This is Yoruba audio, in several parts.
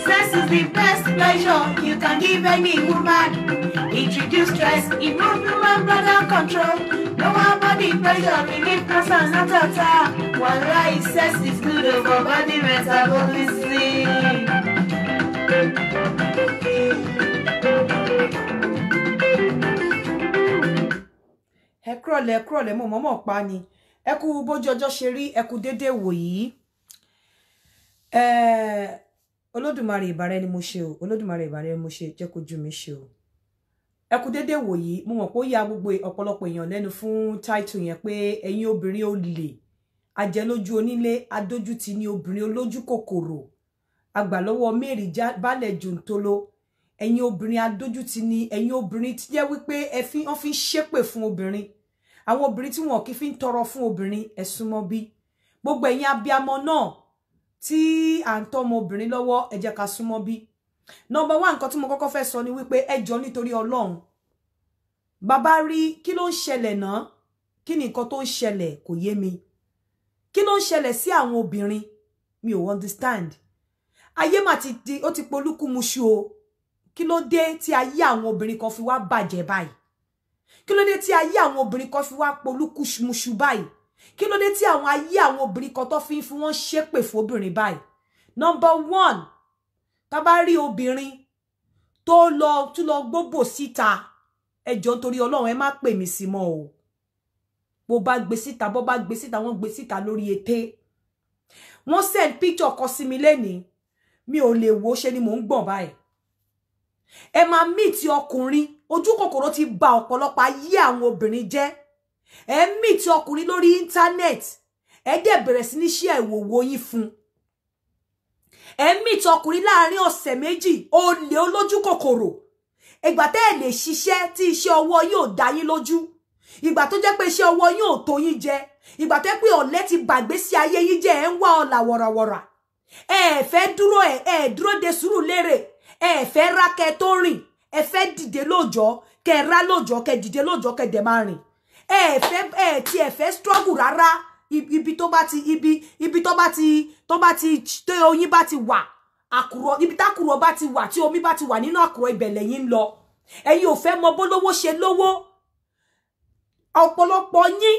Sex is the best pleasure you can give any woman. It reduces stress, improves woman blood control. No more body pressure, relief cancer, not attack. Wallahi, sex is good for body metabolism. Ẹ kúrọ̀lẹ́ mo mọ̀mọ́ pa ni. Ẹ kú bójú ọjọ́ ṣe rí, ẹ kú dédé wòyí. Olódùmarè ìbàrẹ̀ ni mo ṣe o, Olódùmarè ìbàrẹ̀ ni mo ṣe, jẹ́ kó jú mi ṣe o. Ẹ kú dédé wòyí, mo mọ̀ pé ó ya gbogbo ọ̀pọ̀lọpọ̀ èèyàn lẹ́nu fún title yẹn pé ẹ̀yin obìnrin olè, ajẹlójú onílé, Adojutini obìnrin Olojukokoro, àgbàlọ́wọ́ Mary balẹ̀ Jontolo, ẹ̀yin obìnrin Adojutini, ẹ̀yin obìnrin tí jẹ́ wípé wọ́n fi ń ṣépè fún obìnrin. Àwọn obìnrin tí wọn kì í fi ń tọrọ fún obìnrin, ẹ súnmọ́ bí. Gbogbo ẹ̀yin abiyamọ náà tí à ń tọ́ ọmọ obìnrin lọ́wọ́, ẹ jẹ́ ká súnmọ́ bí. Number 1 nǹkan tí mo kọ́kọ́ fẹ́ sọ ni wípé ẹ jọ̀ọ́ nítorí Ọlọ́run. Bàbá rí kí ló ń ṣẹlẹ̀ náà? Kí ni nǹkan tó ń ṣẹlẹ̀ kò yé mi. Kí ló ń ṣẹlẹ̀ sí àwọn obìnrin? Mi ò understand. Ayé mà ti di ó ti polúkúmuṣu o. Kí ló dé tí ayé àwọn obìnrin kan fi wá bàjẹ́ báyìí? Kí ló dé tí ayé àwọn obìnrin kan fi wá polúkúmuṣu báyìí? Kí ló dé tí àwọn ayé àwọn obìnrin kan tó fi ń fún wọn ṣépè fún obìnrin báyìí? Number 1, tá bá rí obìnrin tó lọ gbóbò síta, ẹ jọ̀ọ́ nítorí Ọlọ́run ẹ má pè mí sí mọ́ o. Bó bá gbé síta, wọ́n gbé síta lórí ète. Wọ́n send picture kan sí mi lẹ́ni, mi ò lè wò ṣe ni mò ń gbọ̀n báyìí. Ẹ máa meet ọkùnrin, ojú kòkòrò ti ba ọ̀pọ̀lọpọ̀ ayé àwọn obìnrin jẹ́. Ẹ meet ọkùnrin lórí internet, ẹ dẹ̀ bẹ̀rẹ̀ sí ní share ìwòwò yín fún. Ẹ meet ọkùnrin láàrin ọ̀sẹ̀ méjì, olè olójú kòkòrò. Ìgbà tẹ́ ẹ lè ṣiṣẹ́ tí iṣẹ́ ọwọ́ yín ò dá yín lójú. Ìgbà tó jẹ́ pé iṣẹ́ ọwọ́ yín ò tó yín jẹ. Ìgbà tẹ́ pé ọ̀lẹ ti bàgbé sí ayé yín jẹ́, ẹ ń wá ọ̀là wọ̀ràwọ̀rà. Ẹ fẹ́ dúró de sùúrù lérè. Ẹ fẹ́ rákẹ́ tó rìn. Ẹ fẹ́ dìde lóòjọ́, kẹ́ rá lóòjọ́, kẹ́ dìde lóòjọ́, kẹ́ dẹ̀ máa rìn. Ẹ fẹ́ struggle rárá. Ibi tó bá ti tó oyin bá ti wà, àkùrọ̀ ibi tákùrọ̀ bá ti wà, tí omi bá ti wà nínú àkùrọ̀ ibẹ̀ lẹ́yìn lọ. Ẹ̀yin ò fẹ́ mọ bólówó ṣe lówó. Ọ̀pọ̀lọpọ̀ yín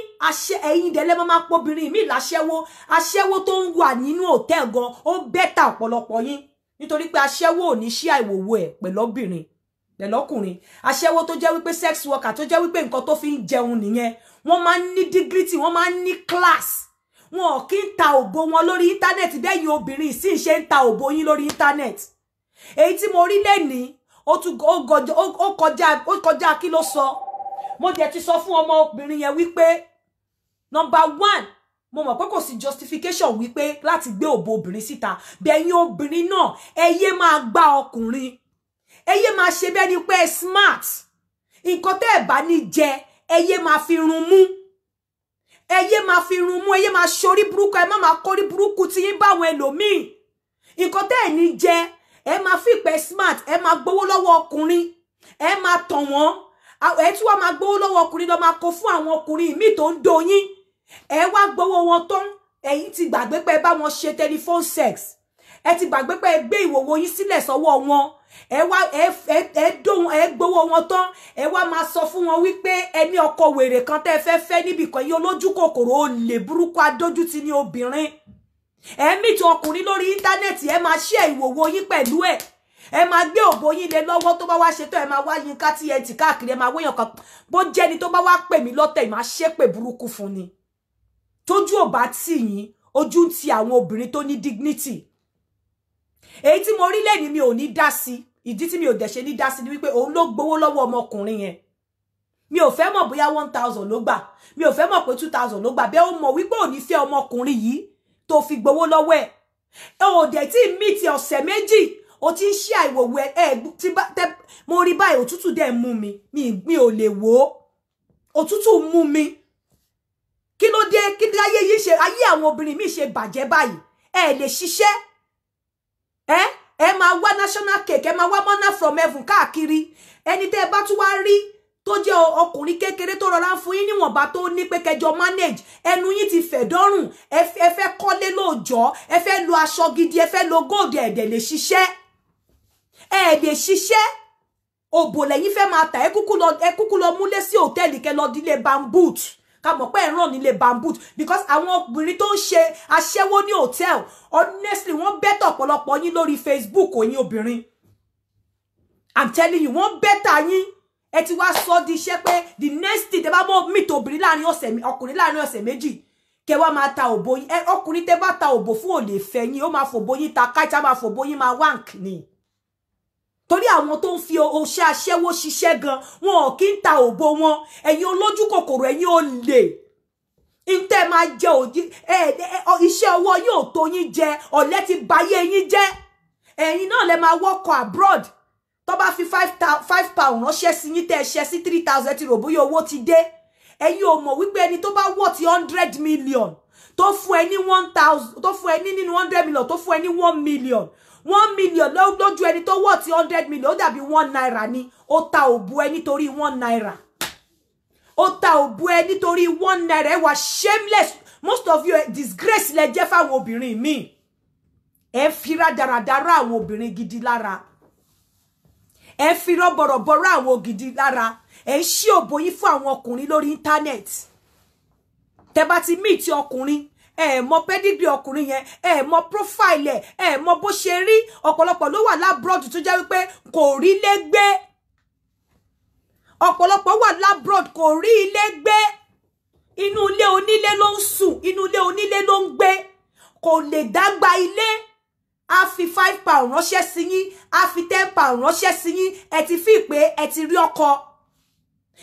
ẹ̀yin dẹ̀ lè máa pobìnrin mi láṣẹ́wó. Aṣẹ́wó tó ń wà nínú hòtẹ́ẹ̀lì gan, ó bẹ́tà ọ̀pọ̀lọpọ̀ yín. Nítorí pé aṣẹ́wó ò ní ṣí àìwòwò ẹ̀ pẹ̀lọ́bìnrin lọ́kùnrin. Aṣẹ́wó tó jẹ́ wípé sex worker tó jẹ́ wípé nǹkan tó fi ń jẹun nìyẹn. Wọ́n máa ń ní dignity, wọ́n máa ń ní class. Wọn ò kí ń ta òbò wọn lórí internet bẹ́yìn obìnrin sì ń ṣe ń ta òbò yín lórí internet. Èyí tí mo rí lẹ́ni ó kọjá kí ló sọ. Mo jẹ́ ti sọ fún ọmọ obìnrin yẹn wípé number 1, mo mọ̀ pé kò sí justification wípé láti gbé òbò obìnrin síta. Bẹ́yìn obìnrin náà ẹ yé máa gbá ọkùnrin. Ẹ yé máa ṣe bẹ́ẹ̀ ni pé smart. Nǹkan tẹ́ ẹ bá ní jẹ, ẹ yé máa fi run mú ẹ yé máa fi run mú ẹ yé máa ṣorí burúkú ẹ má máa kórí burúkú tí yín bá àwọn ẹlòmíì nǹkan tẹ́ ẹ̀ ní jẹ ẹ máa fi pẹ́ smart ẹ máa gbowó lọ́wọ́ ọkùnrin ẹ máa tàn wọ́n ẹ tún wá máa gbowó lọ́wọ́ ọkùnrin lọ máa kó fún àwọn ọkùnrin míì tó ń do yín ẹ wá gbowó wọn tán ẹ̀yin ti gbàgbé pé ẹ bá wọn ṣe telephone sex ẹ ti gbàgbé pé ẹ gbé ìwòwò yín sílẹ̀ sọ́wọ́ wọn ẹ wá ẹ gbowó wọn tán ẹ wá máa sọ fún wọn wípé ẹni ọkọ wèrè kan tẹ́ fẹ́ níbì kan yín olójúkòkòrò olè burúkú adójútini obìnrin ẹ mìtì ọkùnrin lórí íńtánẹ́ẹ̀tì ẹ máa ṣe ìwòwò yín pẹ̀lú ẹ máa gbé òbò yín lé lọ́wọ́ tó bá wá ṣe tó ẹ máa wá yín ká tí ẹ tì káàkiri ẹ máa wéyàn kan bó jẹ́ni tó bá wá pè mí lọ́tẹ̀ máa ṣépè burúkú fún ni tójú ò bá tì yín ojú ń ti àwọn obìnrin tó ní dignity èyí tí mo rí lẹ́ni mi ò ní dá sí ìdí tí mi ò dẹ̀ ṣe ní dá sí ni wípé òun ló gbowó lọ́wọ́ ọmọkùnrin yẹn mi ò fẹ́ mọ̀ bóyá 1000 ló gbà mi ò fẹ́ mọ̀ pé 2000 ló gbà bẹ́ẹ̀ ó mọ̀ wípé ò ní fẹ́ ọmọkùnrin yìí tó fi gbowó lọ́wọ́ ẹ̀ ò dẹ̀ tí mí ti ọ̀sẹ̀ méjì ó ti ń ṣe àìwòwò tí mo rí báyìí òtútù dẹ̀ mú mi ò lè wò ó òtútù mú mi kí ló dé kí láyé yìí ṣe ayé àwọn obìnrin mi ṣe bàjẹ́ báyìí ẹ lè ṣiṣẹ́ ẹ máa wá national cake ẹ máa wá manna from heaven káàkiri ẹni tẹ́ bá tún wá rí tó jẹ́ ọkùnrin kékeré tó rọra ń fún yín níwọ̀nba tó ní pé kẹjọ manage ẹnu yín ti fẹ̀ dọ́rùn ẹ fẹ́ kọ́lé lóòjọ́ ẹ fẹ́ lo aṣọ gidi ẹ fẹ́ lo gold ẹ̀dẹ̀ lè ṣiṣẹ́ òbò lẹ́yìn fẹ́ máa tà ẹ kúkú lọ múlé sí hòtẹ́ẹ̀lì kẹ lọ dílé bamboo ká mọ̀ pé ẹ̀ràn nílé bamboo because àwọn obìnrin tó ń ṣe aṣẹ́wó ní hòtẹ́ẹ̀l honestly wọ́n bẹ́tà ọ̀pọ̀lọpọ̀ yín lórí Facebook òyìn obìnrin I'm telling you wọ́n bẹ́tà yín ẹ ti wá sọ di iṣẹ́ pé the next day tẹ́ bá mọ̀ meet obìnrin láàrin ọ̀sẹ̀ méjì kẹ́ wá máa ta òbò yín ọkùnrin tẹ́ bá ta òbò fún ò lè fẹ́ yín ó máa fòbò yín ta káìtà máa fòbò yín máa wank ni torí àwọn tó ń fi oṣẹ́ aṣẹ́wó ṣiṣẹ́ gan wọn ò kí ń ta òbò wọn ẹ̀yin olójú kòkòrò ẹ̀yin ò lè ntẹ́ máa jẹ òdì iṣẹ́ ọwọ́ yín ò tó yín jẹ ọ̀lẹ ti bayé yín jẹ́ ẹ̀yin náà lẹ máa wọ́kọ̀ abroad tó bá fi £5 ránṣẹ́ sí yín tẹ́ ẹ ṣe sí 3000 ti rò bóyá owó ti dé ẹ̀yin ò mọ̀ wípé ẹni tó bá wọ̀ ti 100 million tó fún ẹ ní 1000 tó fún ẹ ní nínú 100 million tó fún ẹ ní 1 million 1 million lójú ẹni tó wọ̀ ti 100 million ó dàbí 1 naira ni ó ta òbú ẹ nítorí 1 naira ó ta òbú ẹ nítorí 1 naira ẹ wà shameless most of you disgrace lẹ jẹ́ fáwọn obìnrin mi ẹ fi rádaràdarà àwọn obìnrin gidi lára ẹ fi rọ́bọ̀rọ̀bọ̀rọ̀ àwọn gidi lára ẹ ṣí òbò yín fún àwọn ọkùnrin lórí internet tẹ́ bá ti meet ọkùnrin ẹ mọ̀ pedigree ọkùnrin yẹn ẹ mọ̀ profile ẹ mọ̀ bó ṣe rí ọ̀pọ̀lọpọ̀ ló wà labroad tó jẹ́ wípé kò rí ilé gbé ọ̀pọ̀lọpọ̀ wà labroad kò rí ilé gbé inú ilé onílé ló ń sùn inú ilé onílé ló ń gbé kò lè dágbà ilé a fi £5 ránṣẹ́ sí yín a fi £10 ránṣẹ́ sí yín ẹ ti fi pé ẹ ti rí ọkọ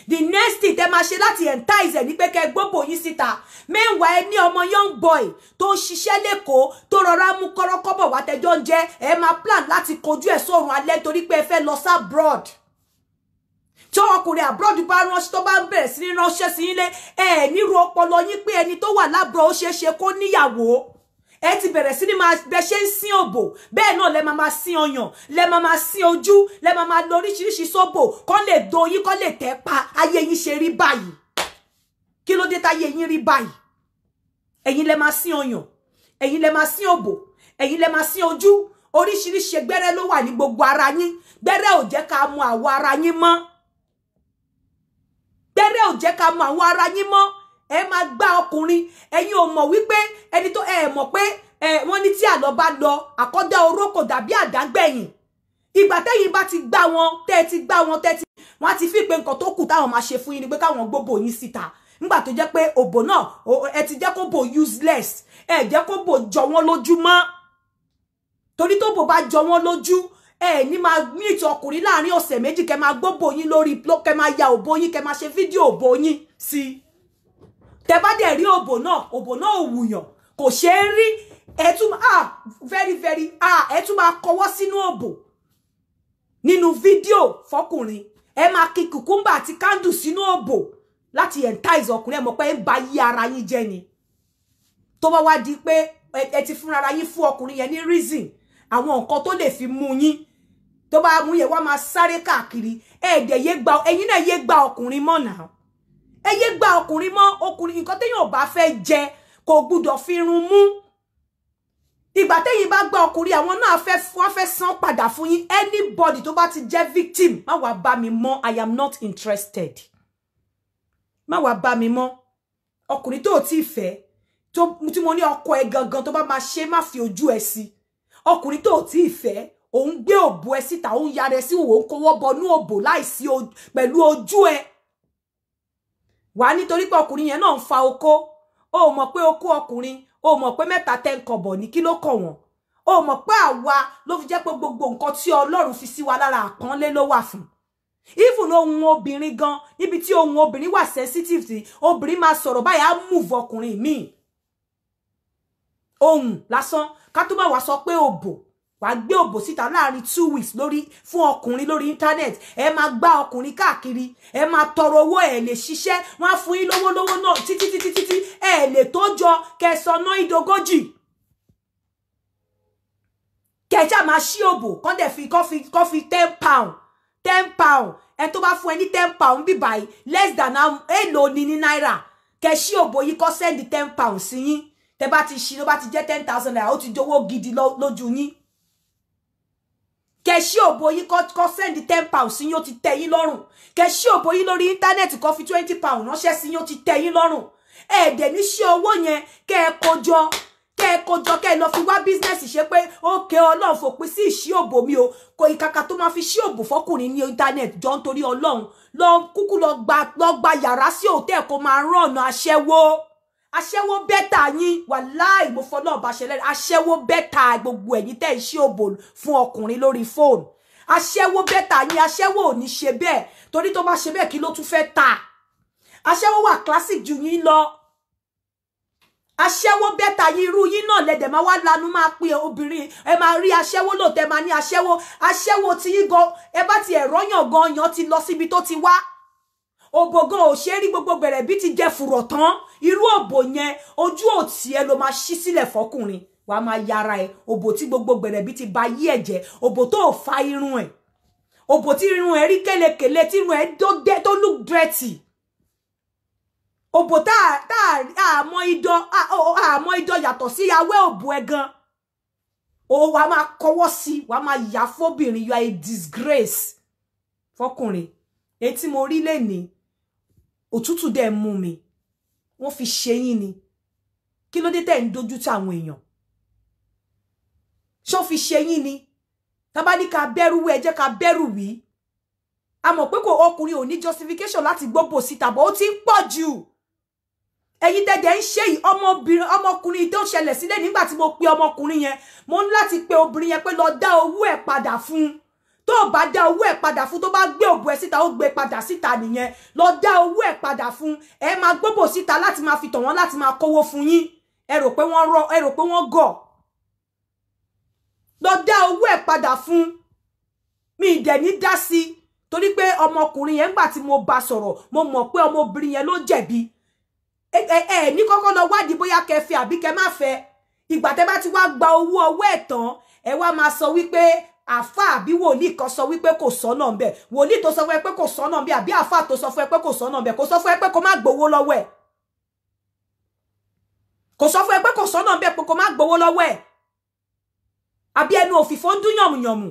the next thing tẹ́ máa ṣe láti entice ní pé kẹ́ gbóbò yín síta meanwhile ní ọmọ young boy tó ń ṣiṣẹ́ lẹ́kọ̀ọ́ tó rọra mú kọ́rọ́kọ́bọ̀ wá tẹjọ́ ń jẹ́ ẹ máa plan láti kojú ẹ̀ sórun alẹ́ torí pé ẹ fẹ́ lọ sá abroad tí ọkùnrin abroad bá ránṣẹ́ tó bá ń bẹ̀rẹ̀ sí ní ránṣẹ́ sí yín lé ẹ nírú ọpọlọ yín pé ẹni tó wà lábúrò ó ṣeé ṣe kó níyàwó ẹ ti bẹ̀rẹ̀ sí ní máa bẹ ṣe ń sín òbò bẹ́ẹ̀ náà lẹ máa sín ọyàn lẹ máa sín ojú lẹ máa lo oríṣiríṣi sóbò kọ́ lè do yín kọ́ lè tẹ́ pa ayé yín ṣe rí báyìí kí ló dé táyé yín rí báyìí ẹ̀yin lẹ máa sín ọyàn ẹ̀yin lẹ máa sín òbò ẹ̀yin lẹ máa sín ojú oríṣiríṣi gbẹ́rẹ́ ló wà ní gbogbo ara yín gbẹ́rẹ́ ò jẹ́ ká mọ àwọ̀ ara yín mọ́ gbẹ́rẹ́ ò jẹ́ ká mọ àwọ̀ ara yín mọ́ ẹ máa gbá ọkùnrin ẹ̀yin ò mọ̀ wípé ẹni tó mọ̀ pé wọ́n ní tí àlọ́ bá lọ àkọ́dá oró kò dàbí àdágbẹ̀yìn ìgbà tẹ́yin bá ti gbá wọn tẹ́ ti gbá wọn tẹ́ ti wọ́n ti fi pé nǹkan tó kù táwọn máa ṣe fún yín ni pé káwọn gbóbò yín síta nígbà tó jẹ́ pé òbò náà ẹ ti jẹ́ kó bò useless ẹ jẹ́ kó bò jọ wọ́n lójú mọ́ torí tó bò bá jọ wọ́n lójú ní máa meet ọkùnrin láàrin ọ̀sẹ̀ méjì kẹ́ máa gbóbò yín lórí kẹ́ máa ya òbò yín kẹ́ máa ṣe fídíò òbò yín sí tẹ́ bá dẹ̀ rí òbò náà òwùyàn kò ṣe é rí ẹ tún very ẹ tún máa kọwọ́ sínú òbò nínú fídíò fọkùnrin ẹ máa kí kùkúmbà àti kándù sínú òbò láti entice ọkùnrin ẹ mọ̀ pé ń ba yí ara yín jẹ́ ni tó bá wá di pé ẹ ti fúnra ara yín fún ọkùnrin yẹn ní reason àwọn nǹkan tó lè fi mú yín tó bá mú yẹn wá máa sáré káàkiri ẹ̀ẹ́dẹ̀ yé gba ẹ̀yin náà yé gba ọkùnrin mọ́ náà ẹ yé gba ọkùnrin mọ́ ọkùnrin nǹkan téèyàn ò bá fẹ́ jẹ kò gbúdọ̀ fi run mú ìgbà téyìn bá gba ọkùnrin àwọn náà wọ́n fẹ́ san padà fún yín anybody tó bá ti jẹ́ victim má wá bá mi mọ́ I am not interested má wá bá mi mọ́ ọkùnrin tó ti fẹ́ tí mo ní ọkọ ẹ gangan tó bá máa ṣe má fi ojú ẹ sí ọkùnrin tó ti fẹ́ òun gbé òbò ẹ síta òun yára ẹ sí òun kówó bọnú òbò láìsí pẹ̀lú ojú ẹ wà nítorí pé ọkùnrin yẹn náà ń fa okó ó mọ̀ pé okó ọkùnrin ó mọ̀ pé mẹ́ta 10 kọ́bọ̀ ní kí ló kàn wọ́n ó mọ̀ pé àwa ló fi jẹ́ pé gbogbo nǹkan tí Ọlọ́run fi sí wa lára àpọ́nlé ló wà fún even ohun obìnrin gan níbi tí ohun obìnrin wà sensitive sí obìnrin máa sọ̀rọ̀ báyìí á move ọkùnrin míì ohun lásán ká tó bá wá sọ pé òbò wàá gbé òbò síta láàrin 2 weeks lórí fún ọkùnrin lórí internet ẹ máa gbá ọkùnrin káàkiri ẹ máa tọrọ owó ẹ lè ṣiṣẹ́ wọ́n á fún yín lówó náà títí ẹ lè tó jọ kẹsàn náà ìdógójì kẹjá máa ṣí òbò kán dẹ̀ fi kán fi 10 pound ẹ tó bá fún ẹ ní 10 pound bí báyìí less than èlò ní náírà kẹ ṣí òbò yìí kó send 10 pound sí yín tẹ bá ti ṣí ló bá ti jẹ́ 10,000 naira ó ti jówó gidi lójú yín kẹṣí òbò yín kó send 10 pounds sí yín ó ti tẹ́ yín lọ́rùn kẹṣí òbò yín lórí internet kó fi 20 pounds ránṣẹ́ sí yín ó ti tẹ́ yín lọ́rùn ẹ̀ẹ́dẹ̀ ní ṣe owó yẹn kẹ́ ẹ kójọ kẹ́ ẹ lọ fi wá business ṣe pé ókè Ọlọ́run fòpin sí ìṣí òbò mi o kò ìkàkà tó máa fi ṣí òbò fọkùnrin ní internet jọ nítorí Ọlọ́run lọ kúkú lọ gba yàrá sí hòtẹ́ẹ̀lì kó máa rán ọ̀nà aṣẹ́wó bẹ́tà yín wàláì mo fọlọ́ bá ṣẹlẹ̀ aṣẹ́wó bẹ́tà gbogbo ẹ̀yin tẹ́ ṣí òbò fún ọkùnrin lórí fóònù aṣẹ́wó bẹ́tà yín aṣẹ́wó ò ní ṣe bẹ́ẹ̀ torí tó bá ṣe bẹ́ẹ̀ kí ló tún fẹ́ ta aṣẹ́wó wà classic jù yín lọ aṣẹ́wó bẹ́tà yín irú yín náà lẹ́dẹ̀ máa wá lanu máa pe obìnrin ẹ máa rí aṣẹ́wó lòtẹ́ máa ní aṣẹ́wó tí yín gan ẹ bá ti ẹ̀rọ yàn gan yan ti lọ síbi tó ti wá òbògan ò ṣe rí gbogbo bẹ̀rẹ̀ bí ti jẹ fùrọ̀ tán irú òbò yẹn ojú òtí ẹ ló máa ṣí sílẹ̀ fọkùnrin wàá máa yára ẹ òbò tí gbogbo bẹ̀rẹ̀ bí ti ba yí ẹ̀jẹ̀ òbò tó fa irun ẹ̀ òbò tí irun ẹ̀ rí kélekèle tí irun ẹ̀ tó look dirty òbò àmọ́ idọ́ yàtọ̀ sí awẹ́ òbò ẹ̀ gan o wàá máa kọwọ́ sí wàá máa yà fóbìnrin you are a disgrace fọkùnrin etí mo rí lẹ́ni òtútù dẹ̀ mú mi wọ́n fi ṣe yín ni kí ló dé tẹ́ ń dojú tí àwọn èèyàn ṣó fi ṣe yín ni tábà ní ká bẹ̀rù wí ẹ jẹ́ ká bẹ̀rù wí a mọ̀ pé kò ọkùnrin ò ní justification láti gbógbò síta bọ̀ ó ti ń pọ̀ jù ẹ̀yin tẹ́jẹ̀ ń ṣe yìí ọmọkùnrin tó ṣẹlẹ̀ sílẹ̀ nígbà tí mo pe ọmọkùnrin yẹn mo ní láti pe obìnrin yẹn pé lọ dá owó ẹ̀ padà fún tó bá dá owó ẹ̀ padà fún tó bá gbé òbò ẹ̀ síta ó gbé padà síta nìyẹn lọ dá owó ẹ̀ padà fún ẹ máa gbóbò síta láti máa fi tọ̀ wọ́n láti máa kówó fún yín ẹ rò pé wọ́n gọ̀ lọ dá owó ẹ̀ padà fún mi ìdẹ̀ ní dá sí torí pé ọmọkùnrin yẹn ńgbà tí mo bá sọ̀rọ̀ mo mọ̀ pé ọmọbìnrin yẹn ló jẹ̀bi ní kọ́kọ́ lọ wádìí bóyá kẹ́ fẹ́ àbí kẹ́ má fẹ́ ìgbà tẹ́ bá ti wá gba owó ọwọ́ ẹ̀ tán ẹ wá máa sọ wípé àfà àbí wòlíì kan sọ wípé kò sọ́nà ńbẹ wòlíì tó sọ fún ẹ pé kò sọ́nà ńbẹ àbí àfà tó sọ fún ẹ pé kò sọ́nà ńbẹ kò sọ fún ẹ pé kò má gbowó lọ́wọ́ ẹ̀ kò sọ fún ẹ pé kò sọ́nà ńbẹ pé kò má gbowó lọ́wọ́ ẹ̀ àbí ẹnu òfìfo ń dún yànmùyànmù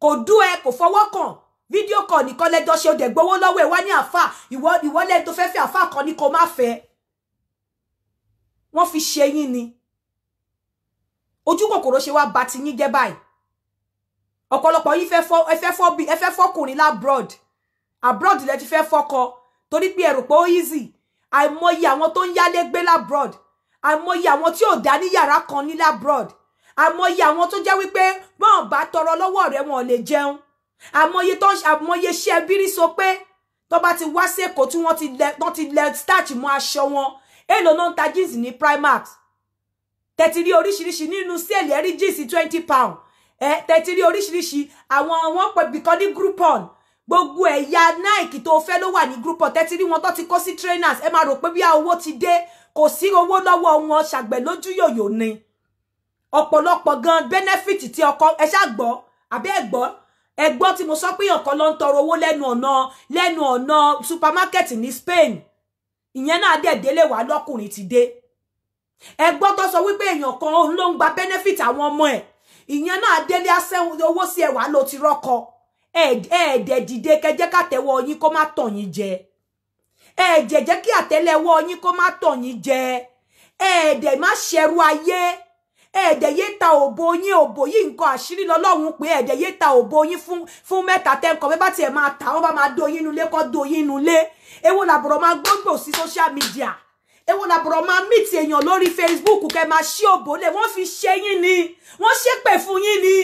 kò dú ẹ kò fọwọ́ kàn fídíò kan nìkan lẹ́jọ́ ṣe ó dẹ̀ gbowó lọ́wọ́ ẹ̀ wá ní àfà ìwọ lẹ́ni tó fẹ́ fẹ́ àfà kan ní kò má fẹ́ wọ́n fi ṣe yín ni ojú kòkòrò ṣe wá bá ti yín jẹ́ báyìí ọ̀pọ̀lọpọ̀ yín ẹ fẹ́ fọ́kùnrin abroad lẹ ti fẹ́ fọ́kọ torí pé ẹ rò pé ó easy àìmọye àwọn tó ń yálé gbé labroad àìmọye àwọn tí ò dá ní yàrá kan ní labroad àìmọye àwọn tó jẹ́ wípé wọ́n bá tọrọ lọ́wọ́ rẹ̀ wọn lè jẹun àìmọye ṣe bírí so pé tó bá ti wá sí Èkó tí wọ́n ti lẹ starch mọ́ aṣọ wọn èlò náà ń ta jeans ní Primark tẹ̀tí rí oríṣiríṣi nínú sẹ́ẹ̀lì ẹ̀rí jeans 20 pound tẹ̀tí rí oríṣiríṣi àwọn wọn pẹ̀ bìkan ní Groupon gbogbo ẹ̀yà Nike tó fẹ́ ló wà ní group of 30 rí wọn tó ti kó sí trainers ẹ máa rò pé bí owó ti dé kò sí owó lọ́wọ́ wọn ṣàgbẹ̀ lójú yòyò ni ọ̀pọ̀lọpọ̀ gan benefit tí ọkọ ẹ ṣá gbọ́ àbí ẹ gbọ́ tí mo sọ pé ọkọ ló ń tọrọ owó lẹ́nu ọ̀nà supermarket ní Spain ìyẹn náà dẹ̀ délé wá lọ́kùnrin ti dé ẹ gbọ́ tó sọ wípé èèyàn kan òun ló ń gba benefit àwọn ọmọ ẹ̀ ìyẹn náà délé asẹ́ owó sí ẹwà ló ti rọ́kọ ẹ̀ẹ́dẹ̀ dìde kẹjẹ́ kàtẹ́wọ́ yín kó má tàn yín jẹ ẹ̀ẹ́dẹ̀ jẹ́ kí àtẹ́lẹwọ́ yín kó má tàn yín jẹ ẹ̀ẹ́dẹ̀ má ṣẹrú ayé ẹ̀ẹ́dẹ̀ yé ta òbò yín nǹkan àṣírí lọ́lọ́run pé ẹ̀ẹ́dẹ̀ yé ta òbò yín fún mẹ́ta tẹ́ǹkan bẹ́ẹ̀ bá tiẹ̀ máa tà wọ́n bá máa do yín nulẹ̀ kọ́ do yín nulẹ̀ èwo làbọ̀rọ̀ máa gbóngbò sí social media èwo làbọ̀rọ̀ máa meet èèyàn lórí Facebook kẹ́ máa ṣí òbò lẹ̀ wọ́n fi ṣe yín ni wọ́n ṣépè fún yín ni.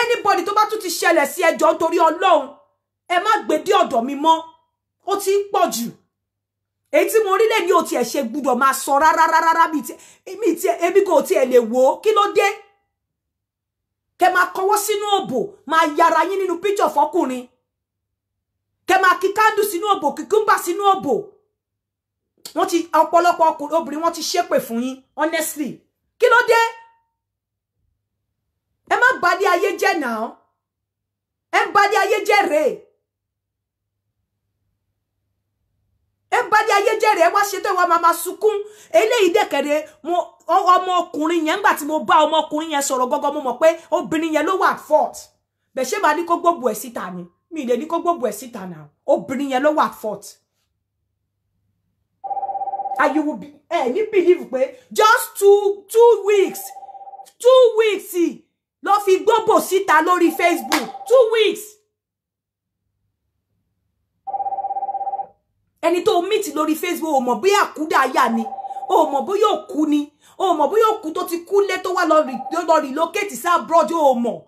Anybody tó bá tún ti ṣẹlẹ̀ sí ẹjọ́ nítorí Ọlọ́run ẹ má gbé dé ọ̀dọ̀ mi mọ́ ó ti ń pọ̀ jù èyí tí mo rí lè ní o tiẹ̀ ṣe gbúdọ̀ máa sọ rárá èmi kò tiẹ̀ lè wò ó kí ló dé kẹ máa kọwọ́ sínú òbò máa yára yín nínú píṣọ̀ fọkùnrin kẹ máa kí kándù sínú òbò kìkúmbà sínú òbò wọ́n ti ọ̀pọ̀lọpọ̀ obìnrin wọ́n ti ṣépè fún yín honestly kí ló dé ẹ má bà ní ayé jẹ́ náà ẹ bà ní ayé jẹ́ rèé ẹ bá di ayé jẹ́ rẹ̀ wá ṣe tó ìwà máa sunkún eléyìí dẹ̀kẹ̀rẹ̀ ọmọkùnrin yẹn ńgbà tí mo bá ọmọkùnrin yẹn sọ̀rọ̀ gọ́gọ́ mo mọ̀ pé obìnrin yẹn ló wà at fault bẹ̀ ṣé máa ní kó gbógbó ẹ̀ síta ni mi lè ní kó gbógbó ẹ̀ síta náà obìnrin yẹn ló wà at fault and you will be ní believe pé just two weeks ló fi gbógbó síta lórí Facebook 2 weeks. Ẹni tó meet lórí Facebook o mọ̀ bóyá àkúdà ayá ni o mọ̀ bóyá òkú ni o mọ̀ bóyá òkú tó ti kú lé tó wá lọ relocate sí abroad o mọ̀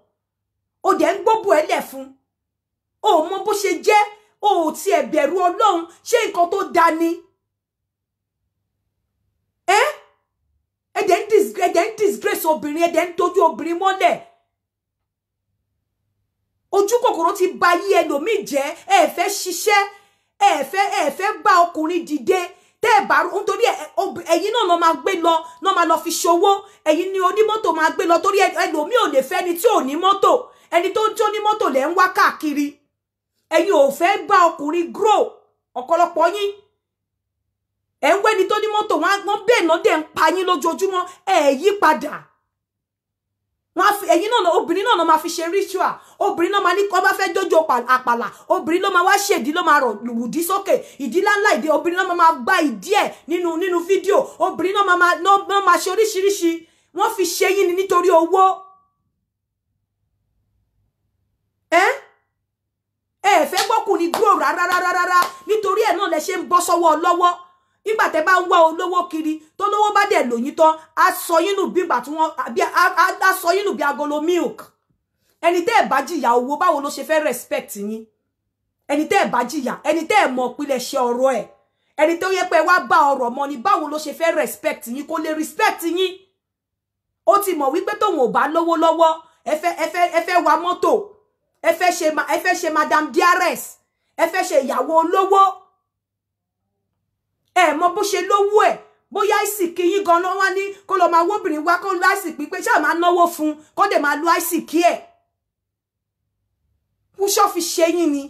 o dẹ̀ ń gbóbò ẹlẹ̀ fún o mọ̀ bó ṣe jẹ́ o ti ẹ̀ bẹ̀rù Ọlọ́run ṣé nǹkan tó dá ni ẹ̀dẹ̀ ń disgrace obìnrin ẹ̀dẹ̀ ń tójú obìnrin mọ́lẹ̀ ojú kòkòrò ti ba yí ẹlòmíì jẹ́ ẹ fẹ́ ṣiṣẹ́ ẹ fẹ́ bá ọkùnrin dìde tẹ́ bá nítorí ẹ̀yin náà lọ máa gbé lọ náà máa lọ fi ṣòwò ẹ̀yin ni onímọ́tò máa gbé lọ torí ẹlòmíì ò lè fẹ́ ni tí ò ní mọ́tò ẹni tó ní mọ́tò lẹ̀ ń wá káàkiri ẹ̀yin ò fẹ́ bá ọkùnrin grow ọ̀pọ̀lọpọ̀ yín ẹ̀ ń wẹ́ni tó ní mọ́tò wọ́n bẹ́ẹ̀ náà dẹ̀ ń pa yín lójoojúmọ́ ẹ̀ yí padà ẹ̀yin náà obìnrin náà máa fi ṣe ritual obìnrin náà máa ní kó bá fẹ́ jójó àpàlà obìnrin ló máa wá ṣèdí ló máa rùdí sókè ìdí láńlá ìdí obìnrin náà máa gbá ìdí ẹ̀ nínú fídíò obìnrin náà máa ṣe oríṣiríṣi wọ́n fi ṣe yín ni nítorí owó ẹ fẹ́ gbọ́kùnrin dúró rárá nítorí ẹ̀ náà lẹ ṣe ń bọ́ sọ́wọ́ lọ́wọ́ nígbà tẹ́ bá ń wá olówó kiri tó lówó bá dẹ̀ lòyìn tán á sọ yín nù bí ìgbà tí wọ́n á sọ yín nù bí agolo milk ẹni tẹ́ ẹ̀ bá jìyà owó báwo ló ṣe fẹ́ respect yín ẹni tẹ́ ẹ̀ bá jìyà ẹni tẹ́ ẹ̀ mọ̀ pílẹ̀ ṣe ọ̀rọ̀ ẹ̀ ẹni tó yẹ pé wá bá ọ̀rọ̀ mọ́ ni báwo ló ṣe fẹ́ respect yín kó lè respect yín ó ti mọ̀ wípé tóun ò bá lówó lọ́wọ́ ẹ fẹ́ wa mọ́tò ẹ fẹ́ ṣe madam diares ẹ fẹ́ ṣe ìyàwó olówó ẹ mọ̀ bó ṣe lówó ẹ̀ bóyá àìsìkí yín gan-an wá ní kó lọ máa wóbìnrin wá kó lo àìsìkí pé ṣáà máa náwó fún kó dẹ̀ máa lo àìsìkí ẹ̀ fúnṣọ́ fi ṣe yín ni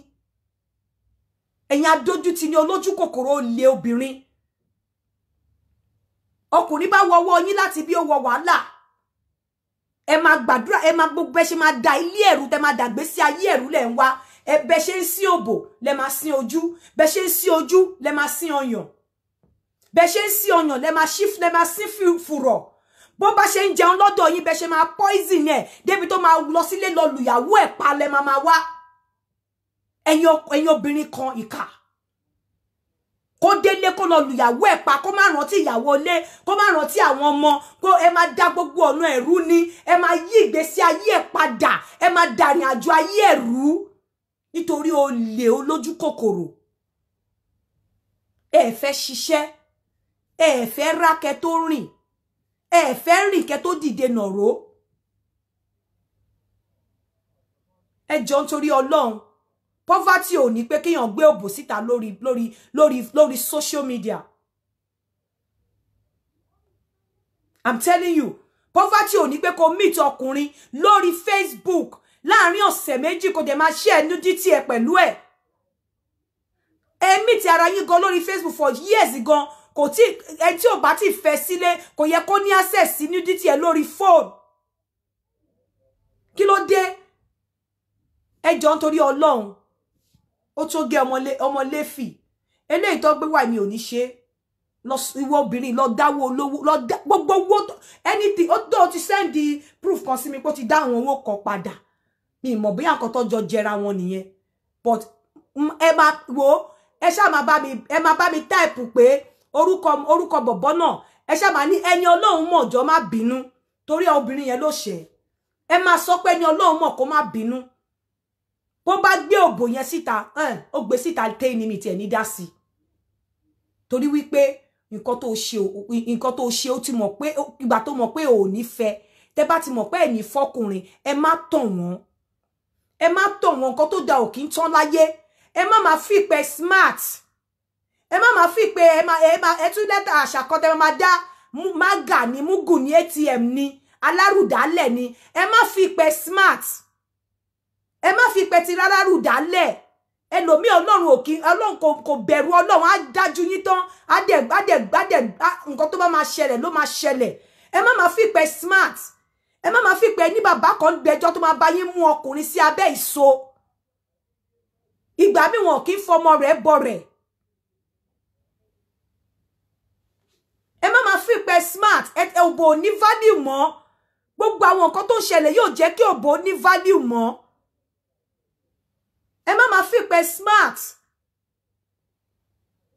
ẹ̀yin adójútini olójúkòkòrò olè obìnrin ọkùnrin bá wọ́wọ́ yín láti bí ó wọ wàhálà ẹ máa gbàdúrà ẹ máa gbogbo ẹ ṣe máa da ilé ẹ̀rù tẹ máa dàgbé sí ayé ẹ̀rù lẹ̀ ń wá ẹ bẹ ṣe ń sí òbò lẹ máa sin ojú bẹ ṣe ń sí ojú lẹ máa sin ọyàn bẹ ṣe ń sí ọyàn lẹ máa sí fùrọ̀ bó bá ṣe ń jẹun lọ́dọ̀ yín bẹ ṣe máa poison ẹ̀ débi tó máa lọ sílé lọ lùyàwó ẹ̀ pa lẹ máa wá ẹ̀yin obìnrin kan ìkà kó délé kó lọ lùyàwó ẹ̀ pa kó má rántí ìyàwó ilé kó má rántí àwọn ọmọ kó ẹ máa dá gbogbo ọ̀nà ẹ̀rú ni ẹ máa yí ìgbésí ayé ẹ̀ padà ẹ máa dàrin àjò ayé ẹ̀rú nítorí olè olójú kòkòrò ẹ fẹ́ ṣiṣẹ́ ẹ fẹ́ rákẹ́ tó rìn ẹ fẹ́ rìn kẹ́ tó dìde nàró ẹ jọ̀ọ́ nítorí Ọlọ́run poverty ò ní pé kéèyàn gbé òbò síta lórí social media. I'm telling you, poverty ò ní pé kó meet ọkùnrin lórí Facebook láàrin ọ̀sẹ̀ méjì kó dẹ̀ máa share nudity ẹ pẹ̀lú ẹ̀. Ẹ meet ara yín gan lórí Facebook for years gan, kò tí ẹ tí ò bá ti fẹ́ sílé kò yẹ kó ní access sí nudity ẹ lórí phone. Kí ló dé? Ẹ jọ̀ọ́ nítorí Ọlọ́run. Ó tó gé ọmọ Léfì. Eléyìí tó gbé wá mi ò ní ṣe. Lọ ìwọ obìnrin lọ dáwó olówó lọ gbogbo owó anything ó tó ti send the proof kan sí mi pé ó ti dá àwọn owó kan padà. Mi mọ̀ bóyá nǹkan tó jọ jẹra wọn nìyẹn. But ẹ máa wo ẹ ṣá máa bá mi type pé orúkọ bọ̀bọ́ náà ẹ ṣá máa ní ẹni Ọlọ́run mọ̀ jọ má bínú torí obìnrin yẹn ló ṣe. Ẹ máa sọ pé ẹni Ọlọ́run mọ̀ kó má bínú. Bó bá gbé òbò yẹn síta ó gbé síta tẹ́ ní mi tiẹ̀ ní dá sí. Torí wípé nǹkan tó ṣe ó ti mọ̀ pé ìgbà tó mọ̀ pé ò ní fẹ́ tẹ́ bá ti mọ̀ pé ẹ ní fọ́kùnrin ẹ má tàn wọ́n. Ẹ má tàn wọ́n nǹkan tó da ò kí ń tán láyé. Ẹ má máa fi pé smart. Ẹ má máa fi pé ẹ tún lẹ́tà àṣà kan tẹ́ máa dá mága ní mugu ní ATM ní alárùdálẹ̀ ní. Ẹ má fi pé smart. Ẹ má fi pé ti rárá rùdálẹ̀. Ẹlòmí Ọlọ́run kò bẹ̀rù Ọlọ́run á dájú yín tán á dẹ̀ nǹkan tó bá máa ṣẹlẹ̀ ló máa ṣẹlẹ̀. Ẹ má máa fi pé smart. Ẹ má máa fi pé ní bàbá kan gbẹ́jọ́ tó máa bá yín mú ọkùnrin sí abẹ́ ìso. Ìgbà mi wọn kì í fọmọ rẹ̀ bọ̀ rẹ̀. Ẹ má máa fi pé smart. Òbò ní value mọ́. Gbogbo àwọn nǹkan tó ń ṣẹlẹ̀ yóò jẹ́ kí òbò ní value mọ́. Ẹ má máa fi pé smart.